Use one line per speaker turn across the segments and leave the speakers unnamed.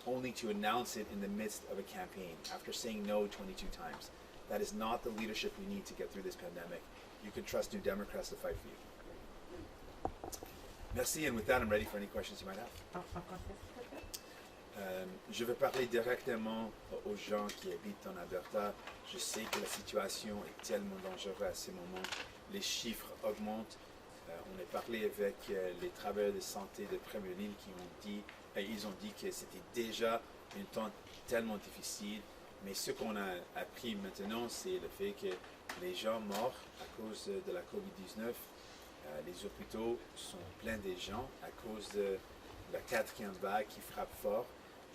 only to announce it in the midst of a campaign after saying no 22 times. That is not the leadership we need to get through this pandemic. You can trust New Democrats to fight for you. Merci, and with that, I'm ready for any questions you might have. Je vais parler directement aux gens qui habitent en Alberta. Je sais que la situation est tellement dangereuse à ce moment. Les chiffres augmentent. On a parlé avec les travailleurs de santé de première ligne qui ont dit, ils ont dit que c'était déjà un temps tellement difficile. Mais ce qu'on a appris maintenant, c'est le fait que les gens morts à cause de la COVID-19, les hôpitaux sont pleins de gens à cause de la quatrième vague qui frappe fort.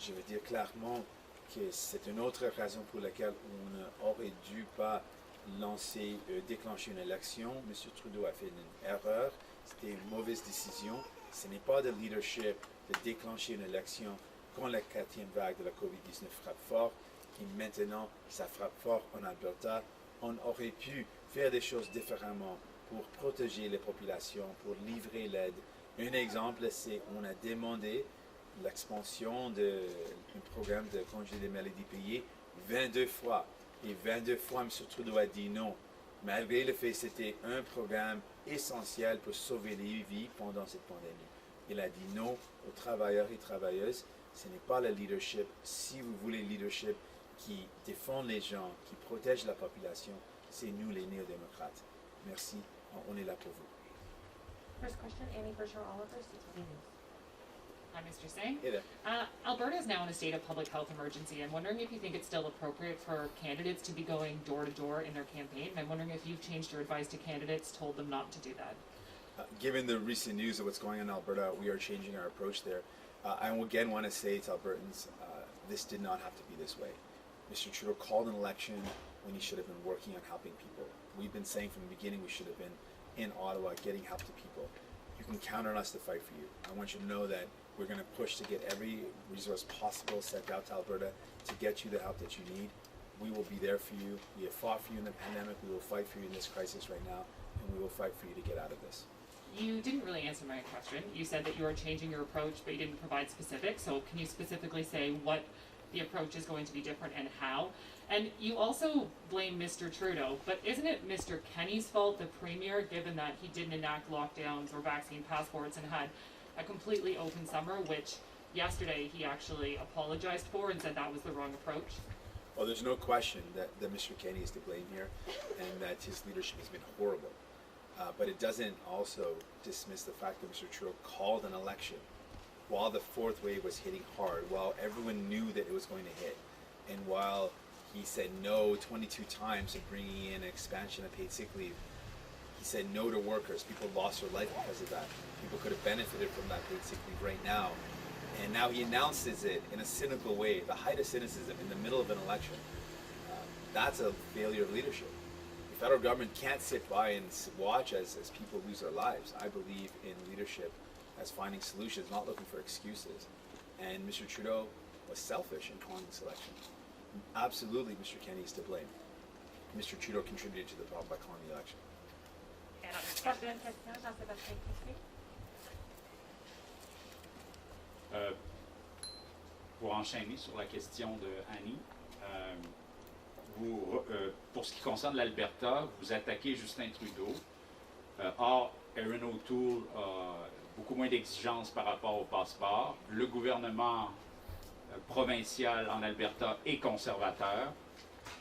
Je veux dire clairement que c'est une autre raison pour laquelle on n'aurait dû pas déclencher une élection. M. Trudeau a fait une erreur, c'était une mauvaise décision. Ce n'est pas de leadership de déclencher une élection quand la quatrième vague de la COVID-19 frappe fort. Et maintenant, ça frappe fort en Alberta. On aurait pu faire des choses différemment pour protéger les populations, pour livrer l'aide. Un exemple, c'est qu'on a demandé l'expansion d'un programme de congé des maladies payées 22 fois. Et 22 fois, M. Trudeau a dit non. Malgré le fait que c'était un programme essentiel pour sauver les vies pendant cette pandémie. Il a dit non aux travailleurs et travailleuses. Ce n'est pas le leadership. Si vous voulez le leadership qui défend les gens, qui protège la population, c'est nous les néo-démocrates. Merci, on est là pour vous.
First question, Amy Berger-Oliver, CTV News.
Hi, Mr. Singh.
Hey there.
Alberta is now in a state of public health emergency. I'm wondering if you think it's still appropriate for candidates to be going door to door in their campaign. And I'm wondering if you've changed your advice to candidates, told them not to do that.
Given the recent news of what's going on in Alberta, we are changing our approach there. I again want to say to Albertans, this did not have to be this way. Mr. Trudeau called an election when he should have been working on helping people. We've been saying from the beginning we should have been in Ottawa getting help to people. You can count on us to fight for you. I want you to know that we're going to push to get every resource possible sent out to Alberta to get you the help that you need. We will be there for you. We have fought for you in the pandemic. We will fight for you in this crisis right now, and we will fight for you to get out of this.
You didn't really answer my question. You said that you are changing your approach, but you didn't provide specifics. So can you specifically say what the approach is going to be different and how? And you also blame Mr. Trudeau, but isn't it Mr. Kenney's fault, the Premier, given that he didn't enact lockdowns or vaccine passports and had a completely open summer, which yesterday he actually apologized for and said that was the wrong approach?
Well, there's no question that Mr. Kenney is to blame here and that his leadership has been horrible. But it doesn't also dismiss the fact that Mr. Trudeau called an election while the fourth wave was hitting hard, while everyone knew that it was going to hit, and while he said no 22 times to bringing in an expansion of paid sick leave. He said no to workers. People lost their life because of that. People could have benefited from that paid sick leave right now. And now he announces it in a cynical way, the height of cynicism in the middle of an election. That's a failure of leadership. The federal government can't sit by and watch as people lose their lives. I believe in leadership as finding solutions, not looking for excuses. And Mr. Trudeau was selfish in calling this election. Absolutely, Mr. Kenney is to blame. Mr. Trudeau contributed to the problem by calling the election.
Quatrième question, Jean-Sébastien Cloutier.
Pour enchaîner sur la question de Annie, pour ce qui concerne l'Alberta, vous attaquez Justin Trudeau. Or, Erin O'Toole a beaucoup moins d'exigences par rapport au passeport. Le gouvernement provincial en Alberta est conservateur.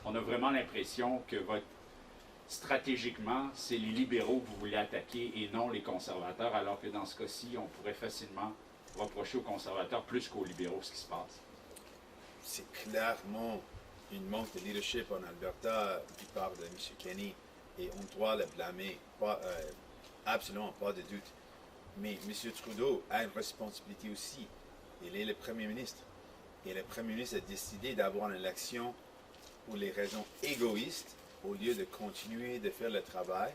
On a vraiment l'impression que stratégiquement, c'est les libéraux que vous voulez attaquer et non les conservateurs, alors que dans ce cas-ci, on pourrait facilement reprocher aux conservateurs plus qu'aux libéraux ce qui se passe.
C'est clairement une manque de leadership en Alberta du part de M. Kenney et on doit le blâmer, absolument pas de doute. Mais M. Trudeau a une responsabilité aussi. Il est le Premier ministre. Et le Premier ministre a décidé d'avoir une élection pour les raisons égoïstes au lieu de continuer de faire le travail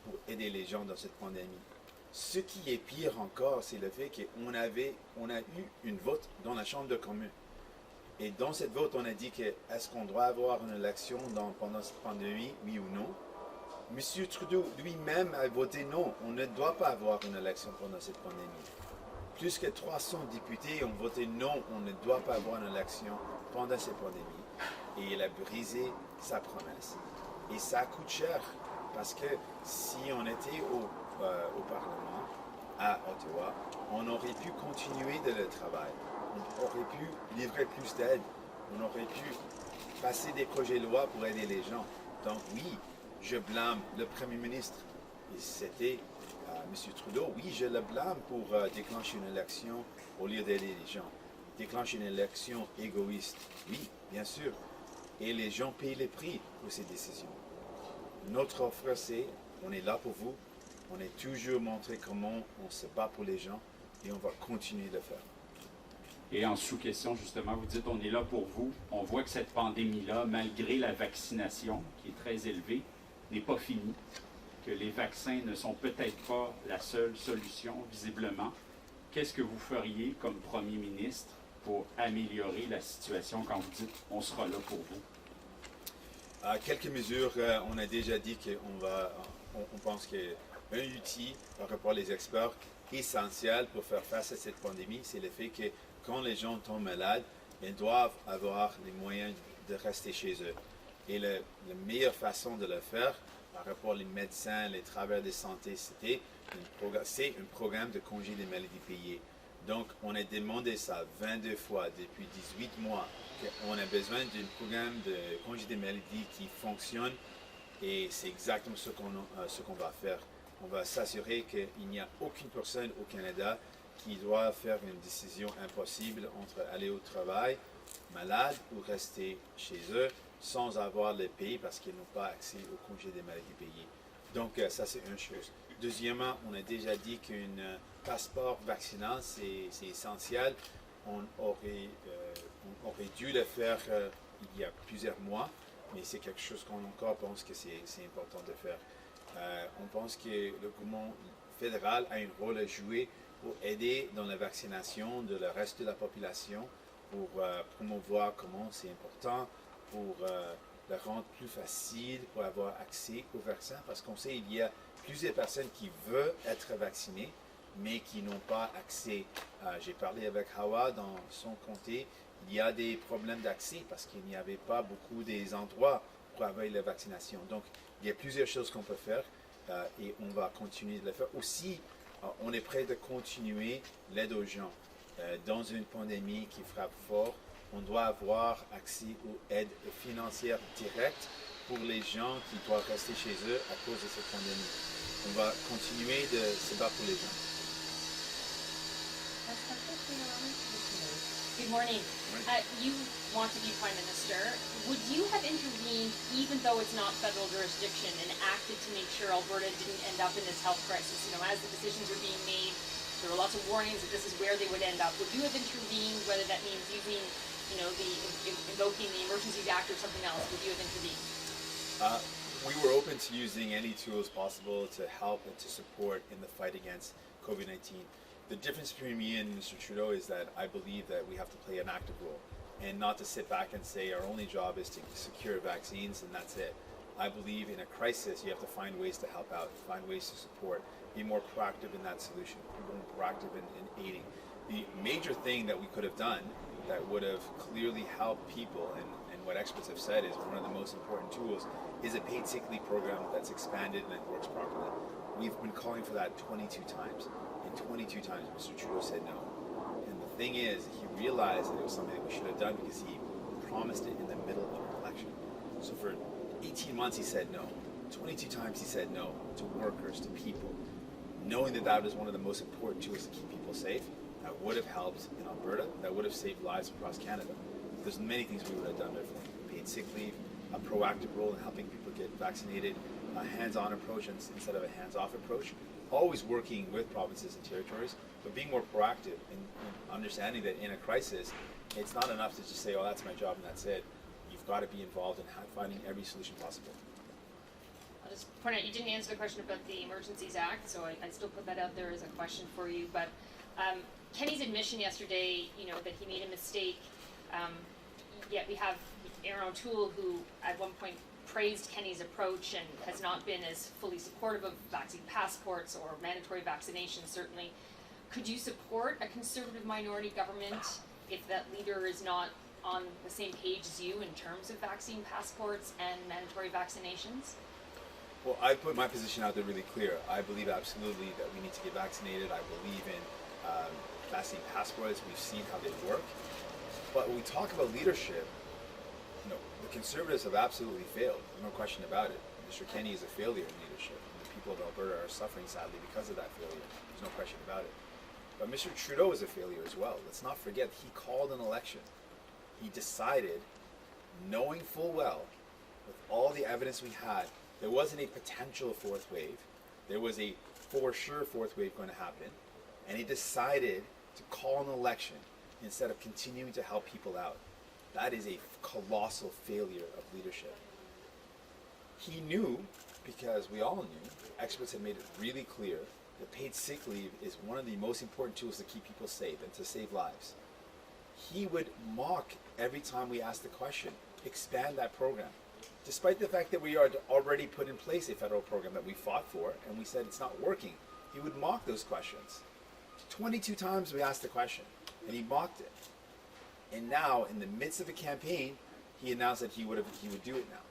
pour aider les gens dans cette pandémie. Ce qui est pire encore, c'est le fait qu'on a eu une vote dans la Chambre de communes. Et dans cette vote, on a dit que est-ce qu'on doit avoir une élection pendant cette pandémie, oui ou non? M. Trudeau lui-même a voté non. On ne doit pas avoir une élection pendant cette pandémie. plus que 300 députés ont voté non, on ne doit pas avoir une élection pendant cette pandémie. Et il a brisé sa promesse. Et ça coûte cher, parce que si on était au Parlement, à Ottawa, on aurait pu continuer de le travail. On aurait pu livrer plus d'aide. On aurait pu passer des projets de loi pour aider les gens. Donc oui, je blâme le Premier ministre. Et c'était M. Trudeau. Oui, je le blâme pour déclencher une élection au lieu d'aider les gens. Déclencher une élection égoïste. Oui, bien sûr. Et les gens payent les prix pour ces décisions. Notre offre, c'est, on est là pour vous. On est toujours montré comment on se bat pour les gens et on va continuer de le faire.
Et en sous-question, justement, vous dites on est là pour vous. On voit que cette pandémie-là, malgré la vaccination, qui est très élevée, n'est pas finie. Que les vaccins ne sont peut-être pas la seule solution, visiblement. Qu'est-ce que vous feriez comme Premier ministre pour améliorer la situation quand vous dites on sera là pour vous?
Quelques mesures, on a déjà dit qu'on pense qu'un outil, par rapport aux experts, essentiel pour faire face à cette pandémie, c'est le fait que quand les gens tombent malades, ils doivent avoir les moyens de rester chez eux. Et la meilleure façon de le faire, par rapport aux médecins, les travailleurs de santé, c'est un programme de congé des maladies payées. Donc, on a demandé ça 22 fois depuis 18 mois, qu'on a besoin d'un programme de congé des maladies qui fonctionne, et c'est exactement ce qu'on va faire. On va s'assurer qu'il n'y a aucune personne au Canada qui doit faire une décision impossible entre aller au travail malade ou rester chez eux sans avoir le paye parce qu'ils n'ont pas accès au congé des maladies payées. Donc ça c'est une chose. Deuxièmement, on a déjà dit qu'un passeport vaccinal c'est essentiel. On aurait dû le faire il y a plusieurs mois, mais c'est quelque chose qu'on encore pense que c'est important de faire. On pense que le gouvernement fédéral a un rôle à jouer pour aider dans la vaccination de le reste de la population, pour promouvoir comment c'est important, pour le rendre plus facile, pour avoir accès au vaccin, parce qu'on sait qu'il y a plusieurs personnes qui veulent être vaccinées, mais qui n'ont pas accès. J'ai parlé avec Hawa dans son comté, il y a des problèmes d'accès parce qu'il n'y avait pas beaucoup des endroits pour avoir la vaccination. Donc, il y a plusieurs choses qu'on peut faire et on va continuer de le faire. Aussi, on est prêt de continuer l'aide aux gens. Dans une pandémie qui frappe fort, on doit avoir accès aux aides financières directes pour les gens qui doivent rester chez eux à cause de cette pandémie. On va continuer de se battre pour les gens.
Good morning. You want to be Prime Minister. Would you have intervened, even though it's not federal jurisdiction, and acted to make sure Alberta didn't end up in this health crisis? You know, as the decisions were being made, there were lots of warnings that this is where they would end up. Would you have intervened, whether that means using, you know, invoking the Emergencies Act or something else? Would you have intervened?
We were open to using any tools possible to help and to support in the fight against COVID-19. The difference between me and Mr. Trudeau is that I believe that we have to play an active role and not to sit back and say our only job is to secure vaccines and that's it. I believe in a crisis you have to find ways to help out, find ways to support, be more proactive in that solution, be more proactive in aiding. The major thing that we could have done that would have clearly helped people and what experts have said is one of the most important tools is a paid sick leave program that's expanded and that works properly. We've been calling for that 22 times. And 22 times Mr. Trudeau said no. And the thing is, he realized that it was something that we should have done because he promised it in the middle of an election. So for 18 months he said no. 22 times he said no to workers, to people. Knowing that that was one of the most important tools to keep people safe, that would have helped in Alberta, that would have saved lives across Canada. There's many things we would have done differently. Paid sick leave, a proactive role in helping people get vaccinated, a hands-on approach instead of a hands-off approach. Always working with provinces and territories, but being more proactive and understanding that in a crisis, it's not enough to just say, oh, that's my job and that's it. You've got to be involved in finding every solution possible.
I'll just point out, you didn't answer the question about the Emergencies Act, so I still put that out there as a question for you. But Kenny's admission yesterday, you know, that he made a mistake, yet we have Aaron O'Toole, who at one point praised Kenny's approach and has not been as fully supportive of vaccine passports or mandatory vaccinations, certainly. could you support a conservative minority government if that leader is not on the same page as you in terms of vaccine passports and mandatory vaccinations?
Well, I put my position out there really clear. I believe absolutely that we need to get vaccinated. I believe in vaccine passports. We've seen how they work. But when we talk about leadership, you know, the Conservatives have absolutely failed. There's no question about it. Mr. Kenney is a failure in leadership. And the people of Alberta are suffering sadly because of that failure. There's no question about it. But Mr. Trudeau is a failure as well. Let's not forget, he called an election. He decided, knowing full well, with all the evidence we had, there wasn't a potential fourth wave. There was a for sure fourth wave going to happen. And he decided to call an election instead of continuing to help people out. That is a colossal failure of leadership. He knew, because we all knew, experts had made it really clear, that paid sick leave is one of the most important tools to keep people safe and to save lives. He would mock every time we asked the question, expand that program. Despite the fact that we had already put in place a federal program that we fought for and we said it's not working, he would mock those questions. 22 times we asked the question and he mocked it. And now, in the midst of a campaign, he announced that he would do it now.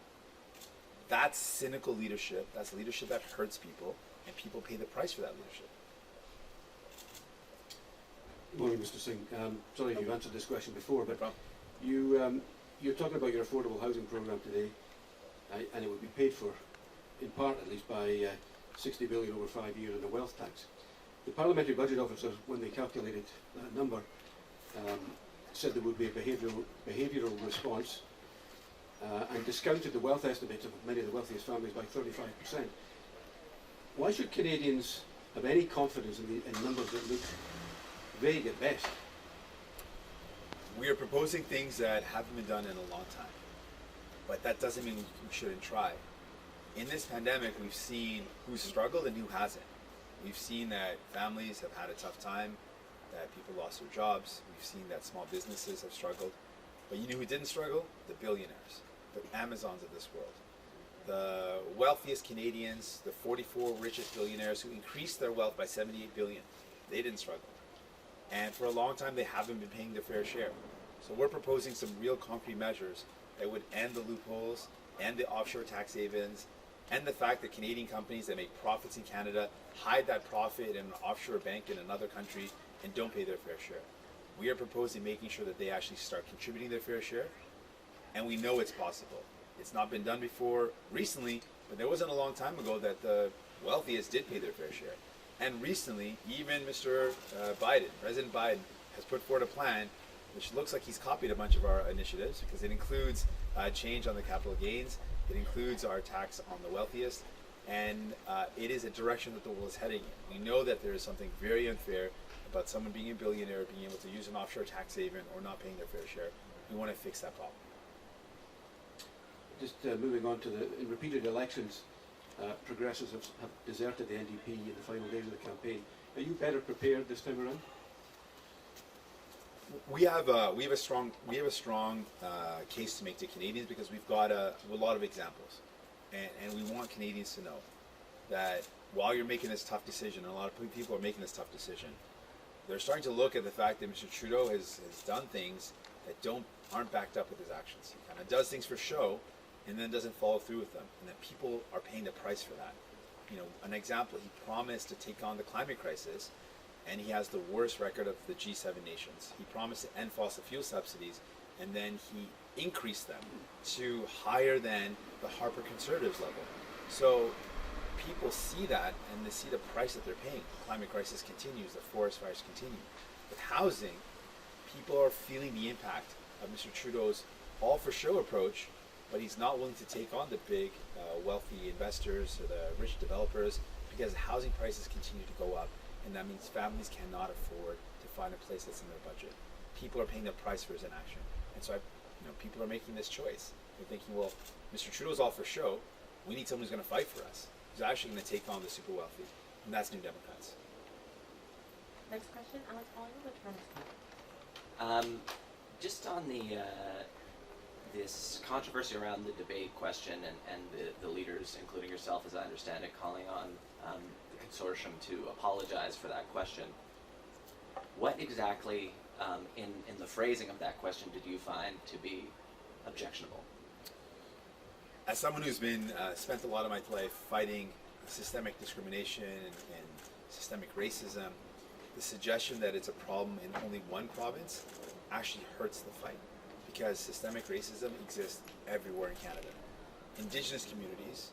That's cynical leadership. That's leadership that hurts people, and people pay the price for that leadership.
Morning, Mr. Singh. Sorry if you've answered this question before, but you're talking about your affordable housing program today, and it would be paid for, in part at least, by 60 billion over 5 years in the wealth tax. The Parliamentary Budget Officer, when they calculated that number, said there would be a behavioural response and discounted the wealth estimates of many of the wealthiest families by 35%. Why should Canadians have any confidence in numbers that look vague at best?
We are proposing things that haven't been done in a long time, but that doesn't mean we shouldn't try. In this pandemic, we've seen who struggled and who hasn't. We've seen that families have had a tough time, that people lost their jobs. We've seen that small businesses have struggled. But you know who didn't struggle? The billionaires, the Amazons of this world. The wealthiest Canadians, the 44 richest billionaires who increased their wealth by 78 billion. They didn't struggle. And for a long time, they haven't been paying their fair share. So we're proposing some real concrete measures that would end the loopholes, end the offshore tax havens, and the fact that Canadian companies that make profits in Canada hide that profit in an offshore bank in another country and don't pay their fair share. We are proposing making sure that they actually start contributing their fair share, and we know it's possible. It's not been done before recently, but there wasn't a long time ago that the wealthiest did pay their fair share. And recently, even Mr. Biden, President Biden, has put forward a plan which looks like he's copied a bunch of our initiatives because it includes change on the capital gains, it includes our tax on the wealthiest, and it is a direction that the world is heading in. We know that there is something very unfair about someone being a billionaire, being able to use an offshore tax haven or not paying their fair share. We want to fix that problem.
Just moving on to in repeated elections, progressives have deserted the NDP in the final days of the campaign. Are you better prepared this time around?
We have a strong case to make to Canadians because we've got a lot of examples, and we want Canadians to know that while you're making this tough decision, and a lot of people are making this tough decision, they're starting to look at the fact that Mr. Trudeau has done things that aren't backed up with his actions. He kind of does things for show, and then doesn't follow through with them, and that people are paying the price for that. You know, an example: he promised to take on the climate crisis, and he has the worst record of the G7 nations. He promised to end fossil fuel subsidies, and then he increased them to higher than the Harper Conservatives level. So people see that, and they see the price that they're paying. The climate crisis continues, the forest fires continue. With housing, people are feeling the impact of Mr. Trudeau's all-for-show approach, but he's not willing to take on the big, wealthy investors or the rich developers because housing prices continue to go up. And that means families cannot afford to find a place that's in their budget. People are paying the price for his inaction. And so people are making this choice. They're thinking, well, Mr. Trudeau's all for show. We need someone who's going to fight for us, who's actually going to take on the super wealthy. And that's New Democrats.
Next question, Alex Collier with Toronto.
Just on this controversy around the debate question and the leaders, including yourself, as I understand it, calling on the consortium to apologize for that question. What exactly in the phrasing of that question did you find to be objectionable?
As someone who's been spent a lot of my life fighting systemic discrimination and systemic racism, the suggestion that it's a problem in only one province actually hurts the fight, because systemic racism exists everywhere in Canada. Indigenous communities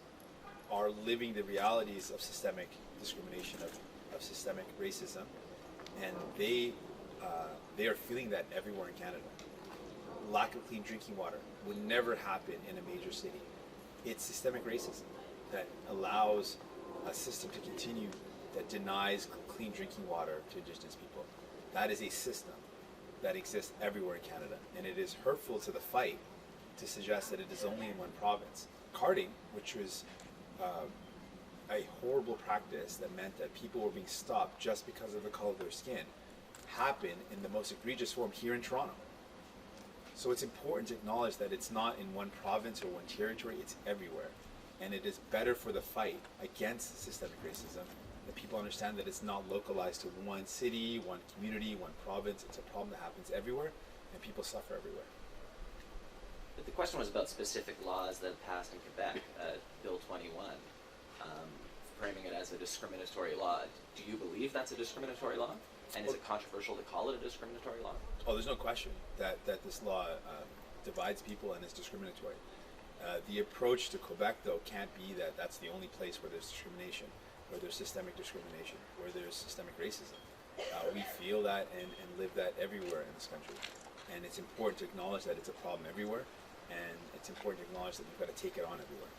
are living the realities of systemic discrimination, of systemic racism, and they are feeling that everywhere in Canada. Lack of clean drinking water would never happen in a major city. It's systemic racism that allows a system to continue that denies clean drinking water to Indigenous people. That is a system that exists everywhere in Canada, and it is hurtful to the fight to suggest that it is only in one province. Carding, which was a horrible practice that meant that people were being stopped just because of the color of their skin, happened in the most egregious form here in Toronto. So it's important to acknowledge that it's not in one province or one territory, it's everywhere. And it is better for the fight against systemic racism that people understand that it's not localized to one city, one community, one province. It's a problem that happens everywhere, and people suffer everywhere.
But the question was about specific laws that passed in Quebec, Bill 21, framing it as a discriminatory law. Do you believe that's a discriminatory law? And is it controversial to call it a discriminatory law?
Oh, there's no question that this law divides people and is discriminatory. The approach to Quebec, though, can't be that that's the only place where there's discrimination, where there's systemic discrimination, where there's systemic racism. We feel that and live that everywhere in this country. And it's important to acknowledge that it's a problem everywhere, and it's important to acknowledge that we've got to take it on everywhere.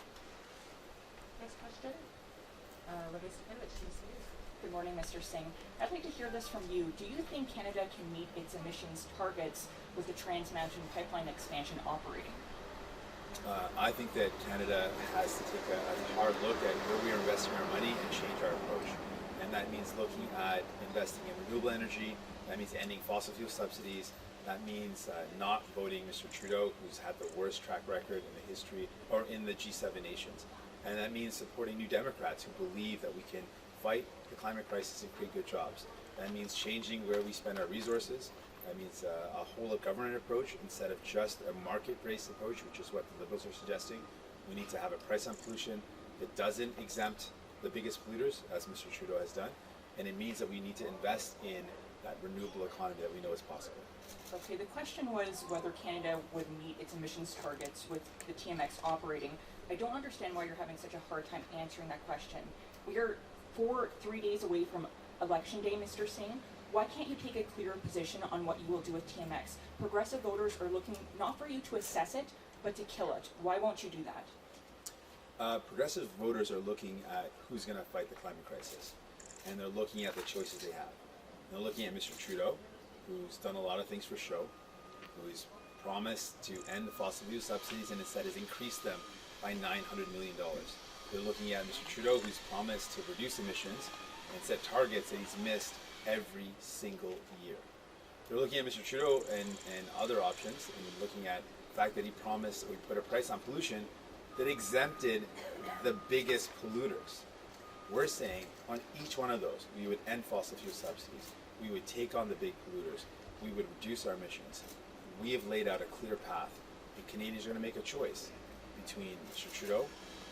Next question.
Good morning, Mr. Singh. I'd like to hear this from you. Do you think Canada can meet its emissions targets with the Trans Mountain Pipeline expansion operating?
I think that Canada has to take a hard look at where we are investing our money and change our approach. And that means looking at investing in renewable energy. That means ending fossil fuel subsidies. That means not voting Mr. Trudeau, who's had the worst track record in the history, or in the G7 nations. And that means supporting New Democrats who believe that we can fight the climate crisis and create good jobs. That means changing where we spend our resources. That means a whole of government approach instead of just a market-based approach, which is what the Liberals are suggesting. We need to have a price on pollution that doesn't exempt the biggest polluters, as Mr. Trudeau has done. And it means that we need to invest in that renewable economy that we know is possible.
Okay, the question was whether Canada would meet its emissions targets with the TMX operating. I don't understand why you're having such a hard time answering that question. We are 3 days away from Election Day, Mr. Singh. Why can't you take a clearer position on what you will do with TMX? Progressive voters are looking not for you to assess it, but to kill it. Why won't you do that?
Progressive voters are looking at who's going to fight the climate crisis. And they're looking at the choices they have. They're looking at Mr. Trudeau, who's done a lot of things for show, who's promised to end the fossil fuel subsidies and instead has increased them by $900 million. They're looking at Mr. Trudeau, who's promised to reduce emissions and set targets that he's missed every single year. They're looking at Mr. Trudeau and other options, and looking at the fact that he promised we put a price on pollution that exempted the biggest polluters. We're saying on each one of those, we would end fossil fuel subsidies, we would take on the big polluters, we would reduce our emissions. We have laid out a clear path, and Canadians are going to make a choice between Mr. Trudeau,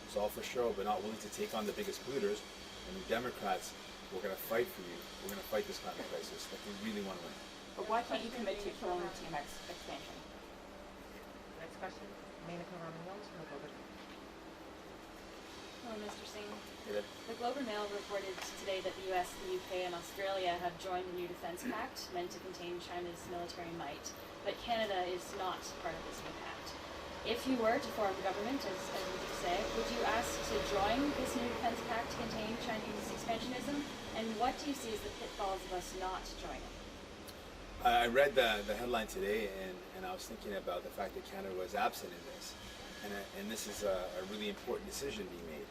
who's all for show but not willing to take on the biggest polluters, and the Democrats, we're going to fight for you, we're going to fight this climate crisis, like we really want to win.
But why can't you commit to killing the TMX expansion?
Next question. Menaka Raman-Mills from the Globe.
Hello, Mr. Singh.
Hey,
The Globe and Mail reported today that the US, the UK, and Australia have joined the new defense pact meant to contain China's military might, but Canada is not part of this new pact. If you were to form government, as you say, would you ask to join this new defense pact to contain Chinese expansionism? And what do you see as the pitfalls of us not joining?
I read the headline today, and I was thinking about the fact that Canada was absent in this. And this is a really important decision being made.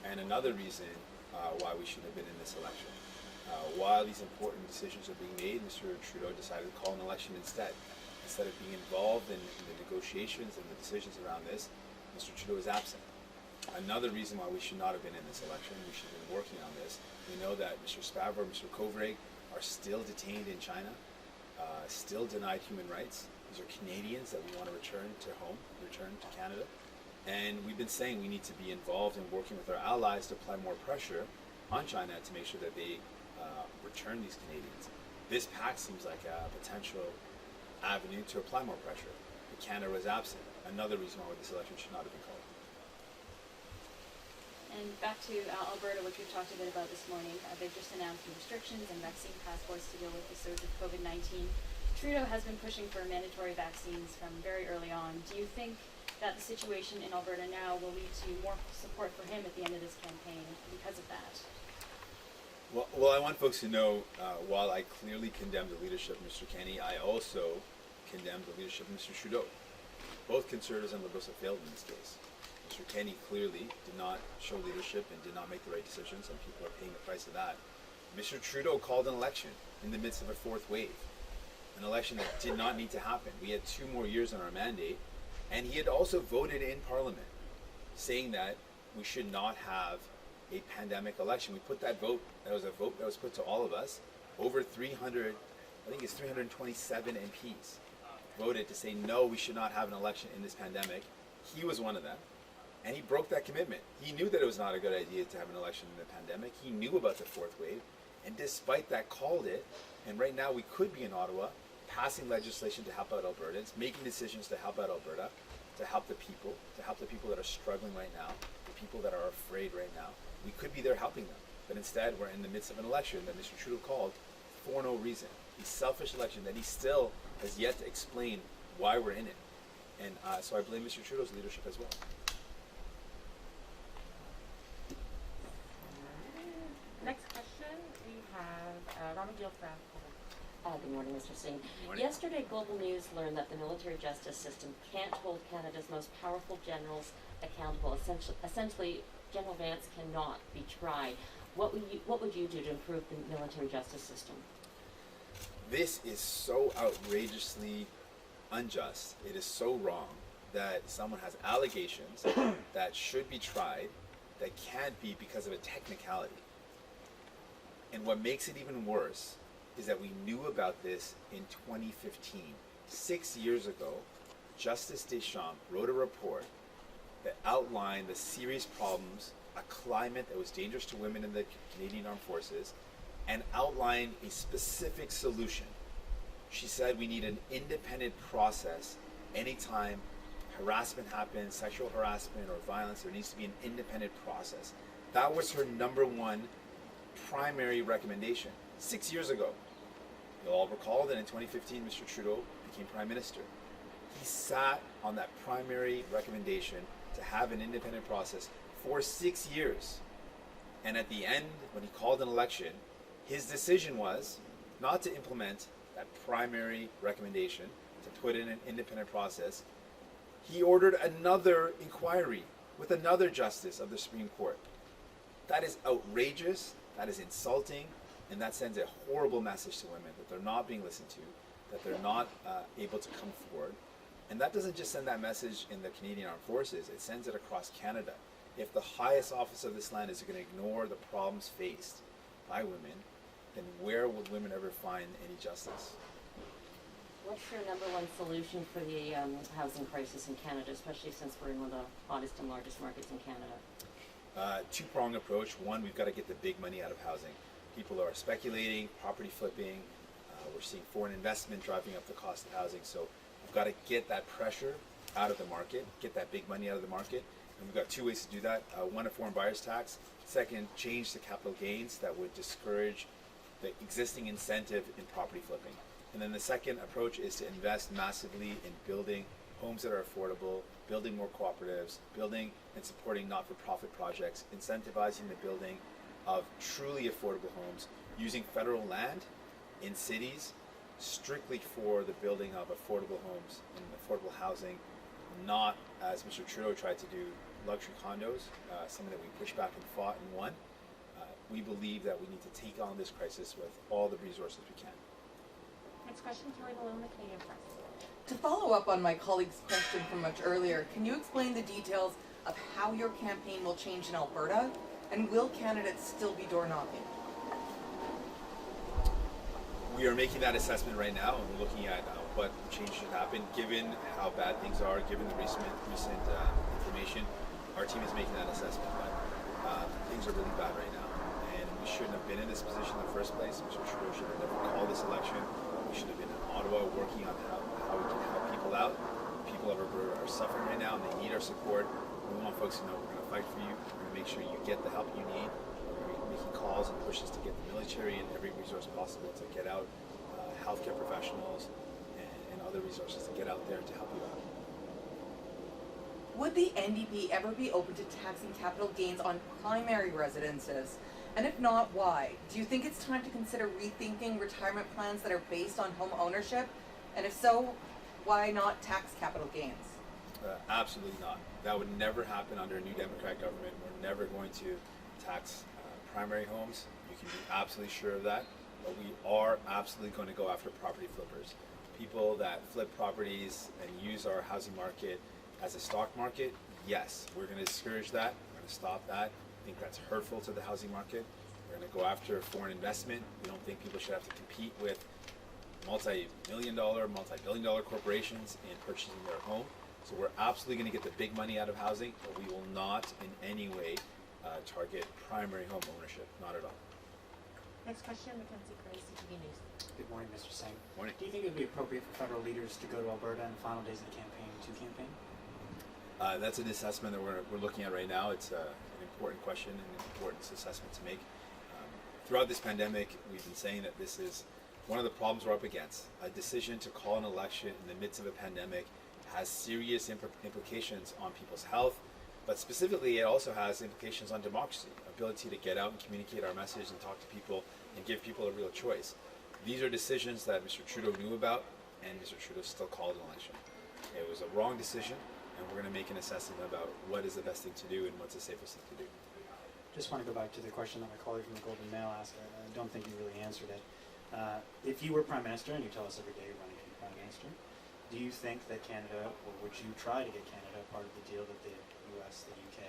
And another reason why we should have been in this election. While these important decisions are being made, Mr. Trudeau decided to call an election instead. Instead of being involved in the negotiations and the decisions around this, Mr. Trudeau is absent. Another reason why we should not have been in this election, we should have been working on this. We know that Mr. Spavor, Mr. Kovrig are still detained in China, still denied human rights. These are Canadians that we want to return to home, return to Canada. And we've been saying we need to be involved in working with our allies to apply more pressure on China to make sure that they return these Canadians. This pact seems like a potential avenue to apply more pressure. But Canada was absent. Another reason why this election should not have been called.
And back to Alberta, which we've talked a bit about this morning. They've just announced new restrictions and vaccine passports to deal with the surge of COVID-19. Trudeau has been pushing for mandatory vaccines from very early on. Do you think that the situation in Alberta now will lead to more support for him at the end of this campaign because of that?
Well, I want folks to know, while I clearly condemn the leadership of Mr. Kenney, I also condemn the leadership of Mr. Trudeau. Both Conservatives and Liberals have failed in this case. Mr. Kenney clearly did not show leadership and did not make the right decisions, and people are paying the price of that. Mr. Trudeau called an election in the midst of a fourth wave, an election that did not need to happen. We had 2 more years on our mandate, and he had also voted in Parliament, saying that we should not have a pandemic election. We put that vote, that was a vote that was put to all of us, over 300, I think it's 327 MPs voted to say no, we should not have an election in this pandemic. He was one of them. And he broke that commitment. He knew that it was not a good idea to have an election in the pandemic. He knew about the fourth wave, and despite that, called it. And right now, we could be in Ottawa, passing legislation to help out Albertans, making decisions to help out Alberta, to help the people that are struggling right now, the people that are afraid right now. We could be there helping them, but instead, we're in the midst of an election that Mr. Trudeau called for no reason. A selfish election that he still has yet to explain why we're in it. And so I blame Mr. Trudeau's leadership as well.
Next question, we have Rama Gill from
Good morning, Mr. Singh.
Morning.
Yesterday, Global News learned that the military justice system can't hold Canada's most powerful generals accountable. Essentially, General Vance cannot be tried. What would you do to improve the military justice system?
This is so outrageously unjust. It is so wrong that someone has allegations that should be tried that can't be because of a technicality. And what makes it even worse is that we knew about this in 2015. 6 years ago, Justice Deschamps wrote a report that outlined the serious problems, a climate that was dangerous to women in the Canadian Armed Forces, and outlined a specific solution. She said we need an independent process. Anytime harassment happens, sexual harassment or violence, there needs to be an independent process. That was her number one primary recommendation 6 years ago. You'll all recall that in 2015, Mr. Trudeau became Prime Minister. He sat on that primary recommendation to have an independent process for 6 years. And at the end, when he called an election, his decision was not to implement that primary recommendation, to put in an independent process. He ordered another inquiry with another justice of the Supreme Court. That is outrageous, that is insulting, and that sends a horrible message to women that they're not being listened to, that they're not able to come forward. And that doesn't just send that message in the Canadian Armed Forces, it sends it across Canada. If the highest office of this land is going to ignore the problems faced by women, then where will women ever find any justice?
What's your number one solution for the housing crisis in Canada, especially since we're in one of the hottest and largest markets in Canada?
Two-pronged approach. One, we've got to get the big money out of housing. People are speculating, property flipping. We're seeing foreign investment driving up the cost of housing. So we've got to get that pressure out of the market, get that big money out of the market. And we've got two ways to do that. One, a foreign buyer's tax. Second, change the capital gains that would discourage the existing incentive in property flipping. And then the second approach is to invest massively in building homes that are affordable, building more cooperatives, building and supporting not-for-profit projects, incentivizing the building of truly affordable homes, using federal land in cities strictly for the building of affordable homes and affordable housing, not, as Mr. Trudeau tried to do, luxury condos, something that we pushed back and fought and won. We believe that we need to take on this crisis with all the resources we can.
Next question, Tori Malone, the Canadian Press.
To follow up on my colleague's question from much earlier, can you explain the details of how your campaign will change in Alberta? And will candidates still be door knocking?
We are making that assessment right now, and we're looking at what change should happen given how bad things are, given the recent information. Our team is making that assessment, but things are really bad right now, and we shouldn't have been in this position in the first place. Mr. Trudeau should have never called this election. We should have been in Ottawa working on how we can help people out. People of Alberta are suffering right now, and they need our support. We want folks to know we're going to fight for you. We're going to make sure you get the help you need. We're going to be making calls and pushes to get the military and every resource possible to get out, healthcare professionals and other resources to get out there to help you out.
Would the NDP ever be open to taxing capital gains on primary residences? And if not, why? Do you think it's time to consider rethinking retirement plans that are based on home ownership? And if so, why not tax capital gains?
Absolutely not. That would never happen under a new Democrat government. We're never going to tax primary homes. You can be absolutely sure of that. But we are absolutely going to go after property flippers. People that flip properties and use our housing market as a stock market, yes, we're going to discourage that. We're going to stop that. I think that's hurtful to the housing market. We're going to go after foreign investment. We don't think people should have to compete with multi-million-dollar, multi-billion-dollar corporations in purchasing their home. So we're absolutely going to get the big money out of housing, but we will not in any way target primary home ownership. Not at all.
Next question, Mackenzie Grace, CTV News.
Good morning, Mr. Singh.
Morning.
Do you think it would be appropriate for federal leaders to go to Alberta in the final days of the campaign to campaign?
That's an assessment that we're looking at right now. It's an important question and an important assessment to make. Throughout this pandemic, we've been saying that this is one of the problems we're up against. A decision to call an election in the midst of a pandemic has serious implications on people's health, but specifically it also has implications on democracy, ability to get out and communicate our message and talk to people and give people a real choice. These are decisions that Mr. Trudeau knew about, and Mr. Trudeau still called an election. It was a wrong decision, and we're going to make an assessment about what is the best thing to do and what's the safest thing to do.
Just want to go back to the question that my colleague from the Golden Mail asked. I don't think you really answered it. If you were Prime Minister, and you tell us every day you're running to be Prime Minister, do you think that Canada, or would you try to get Canada part of the deal that the US, the UK,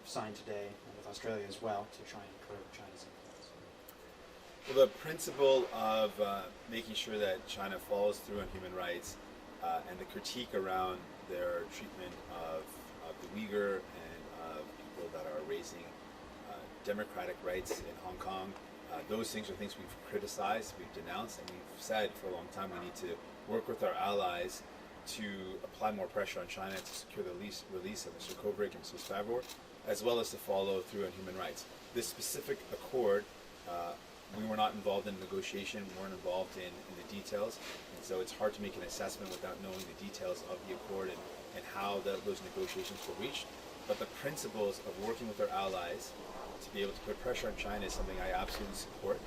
signed today, and with Australia as well, to try and curb China's influence?
Well, the principle of making sure that China follows through on human rights and the critique around their treatment of the Uyghur and of people that are raising democratic rights in Hong Kong, those things are things we've criticized, we've denounced, and we've said for a long time we need to work with our allies to apply more pressure on China to secure the release of Mr. Kovrig and Mr. Spavor, as well as to follow through on human rights. This specific accord, we were not involved in negotiation, we weren't involved in the details, and so it's hard to make an assessment without knowing the details of the accord and how those negotiations were reached. But the principles of working with our allies to be able to put pressure on China is something I absolutely support.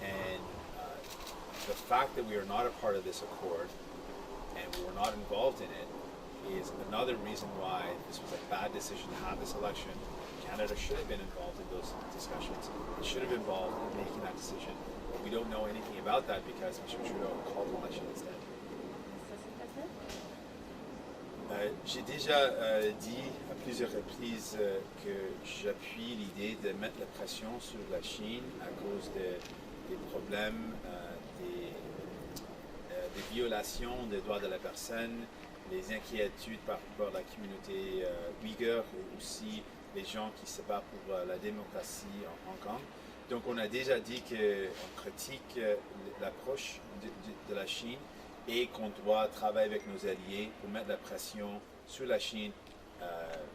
And the fact that we are not a part of this accord and we were not involved in it is another reason why this was a bad decision to have this election. Canada should have been involved in those discussions. It should have been involved in making that decision. But we don't know anything about that because Mr. Trudeau called an election instead. J'ai déjà dit à plusieurs reprises que j'appuie l'idée de mettre la pression sur la Chine à cause des problèmes, des violations des droits de la personne, les inquiétudes par rapport à la communauté ouïghour et aussi les gens qui se battent pour la démocratie en Hong Kong. Donc on a déjà dit qu'on critique l'approche de la Chine et qu'on doit travailler avec nos alliés pour mettre la pression sur la Chine,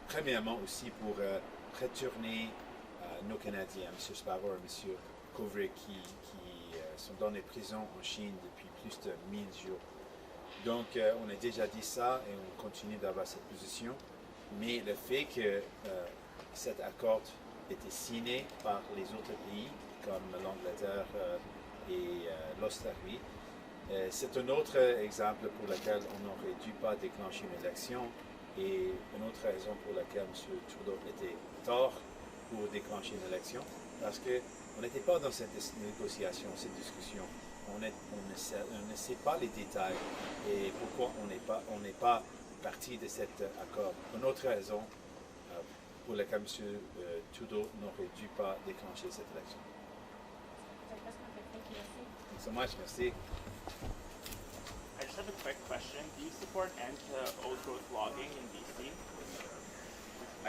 premièrement aussi pour retourner nos Canadiens, M. Spavor et M. Kovrig, qui sont dans les prisons en Chine depuis plus de 1000 jours. Donc on a déjà dit ça et on continue d'avoir cette position, mais le fait que cet accord était signé par les autres pays, comme l'Angleterre et l'Australie, c'est un autre exemple pour lequel on n'aurait dû pas déclencher une élection et une autre raison pour laquelle M. Trudeau était tort pour déclencher une élection, parce qu'on n'était pas dans cette négociation, cette discussion. On ne sait pas les détails et pourquoi on n'est pas partie de cet accord. Une autre raison pour laquelle M. Trudeau n'aurait dû pas déclencher cette élection. Thanks so much. Merci.
I just have a quick question. Do you support end to old growth logging in BC?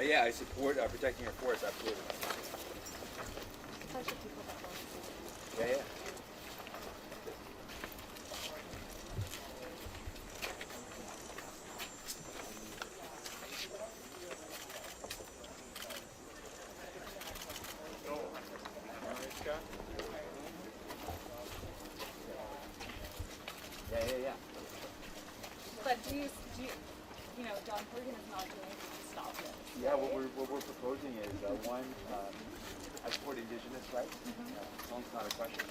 Yeah, I support protecting our forests, absolutely. Yeah, yeah. Yeah.
But do you Don Horgan is not doing anything to stop this.
Yeah, what we're proposing is one, I support Indigenous rights. It's not a question.